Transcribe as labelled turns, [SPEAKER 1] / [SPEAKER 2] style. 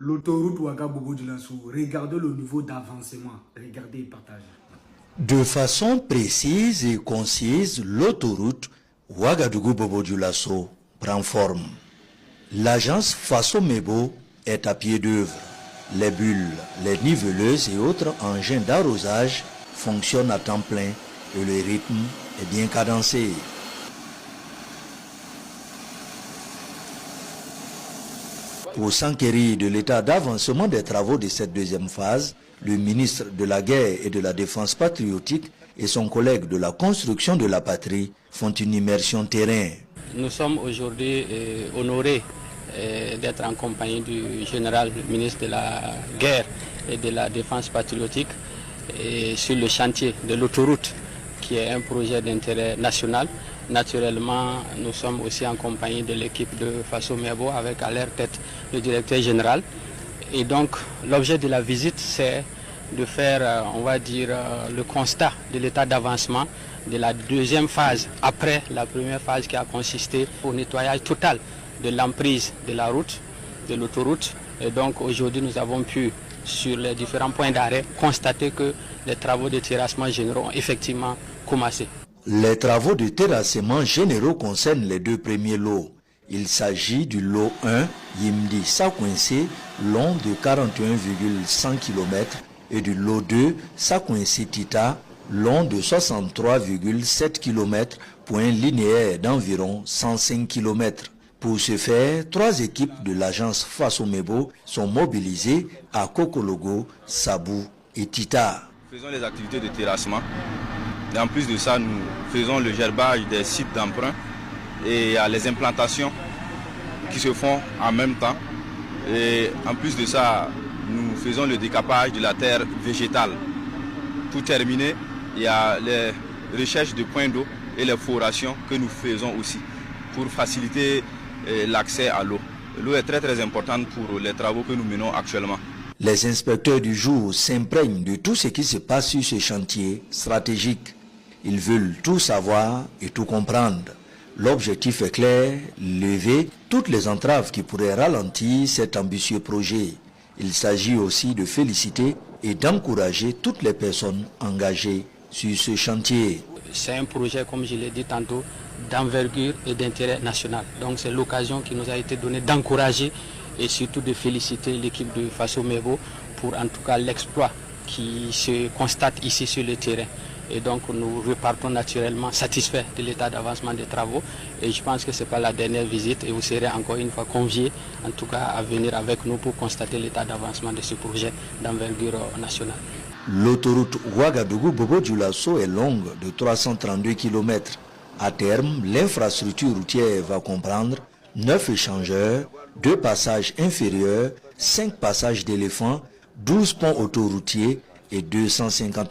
[SPEAKER 1] L'autoroute Ouagadougou-Dioulasso, regardez le niveau d'avancement, regardez et partagez.
[SPEAKER 2] De façon précise et concise, l'autoroute Ouagadougou-Bobo-Dioulasso prend forme. L'agence Faso-Mebo est à pied d'œuvre. Les bulles, les niveleuses et autres engins d'arrosage fonctionnent à temps plein et le rythme est bien cadencé. Pour s'enquérir de l'état d'avancement des travaux de cette deuxième phase, le ministre de la Guerre et de la Défense patriotique et son collègue de la construction de la patrie font une immersion terrain.
[SPEAKER 3] Nous sommes aujourd'hui honorés d'être en compagnie du général ministre de la Guerre et de la Défense patriotique et sur le chantier de l'autoroute qui est un projet d'intérêt national. Naturellement, nous sommes aussi en compagnie de l'équipe de Faso-Mebo avec à leur tête le directeur général. Et donc, l'objet de la visite, c'est de faire, on va dire, le constat de l'état d'avancement de la deuxième phase, après la première phase qui a consisté au nettoyage total de l'emprise de la route, de l'autoroute. Et donc, aujourd'hui, nous avons pu, sur les différents points d'arrêt, constater que les travaux de terrassement généraux ont effectivement commencé.
[SPEAKER 2] Les travaux de terrassement généraux concernent les deux premiers lots. Il s'agit du lot 1, Yimdi-Sakouensé, long de 41,1 km, et du lot 2, Sakouensé-Tita, long de 63,7 km, point linéaire d'environ 105 km. Pour ce faire, 3 équipes de l'agence Faso-Mebo sont mobilisées à Kokologo, Sabou et Tita.
[SPEAKER 4] Nous faisons les activités de terrassement. Et en plus de ça, nous faisons le gerbage des sites d'emprunt et les implantations qui se font en même temps. Et en plus de ça, nous faisons le décapage de la terre végétale. Pour terminer, il y a les recherches de points d'eau et les forations que nous faisons aussi pour faciliter l'accès à l'eau. L'eau est très importante pour les travaux que nous menons actuellement.
[SPEAKER 2] Les inspecteurs du jour s'imprègnent de tout ce qui se passe sur ce chantier stratégique. Ils veulent tout savoir et tout comprendre. L'objectif est clair, lever toutes les entraves qui pourraient ralentir cet ambitieux projet. Il s'agit aussi de féliciter et d'encourager toutes les personnes engagées sur ce chantier.
[SPEAKER 3] C'est un projet, comme je l'ai dit tantôt, d'envergure et d'intérêt national. Donc c'est l'occasion qui nous a été donnée d'encourager et surtout de féliciter l'équipe de Faso-Mebo pour en tout cas l'exploit qui se constate ici sur le terrain. Et donc nous repartons naturellement satisfaits de l'état d'avancement des travaux. Et je pense que ce n'est pas la dernière visite et vous serez encore une fois conviés en tout cas à venir avec nous pour constater l'état d'avancement de ce projet d'envergure nationale.
[SPEAKER 2] L'autoroute Ouagadougou-Bobo-Dioulasso est longue de 332 km. À terme, l'infrastructure routière va comprendre 9 échangeurs, 2 passages inférieurs, 5 passages d'éléphants, 12 ponts autoroutiers et 250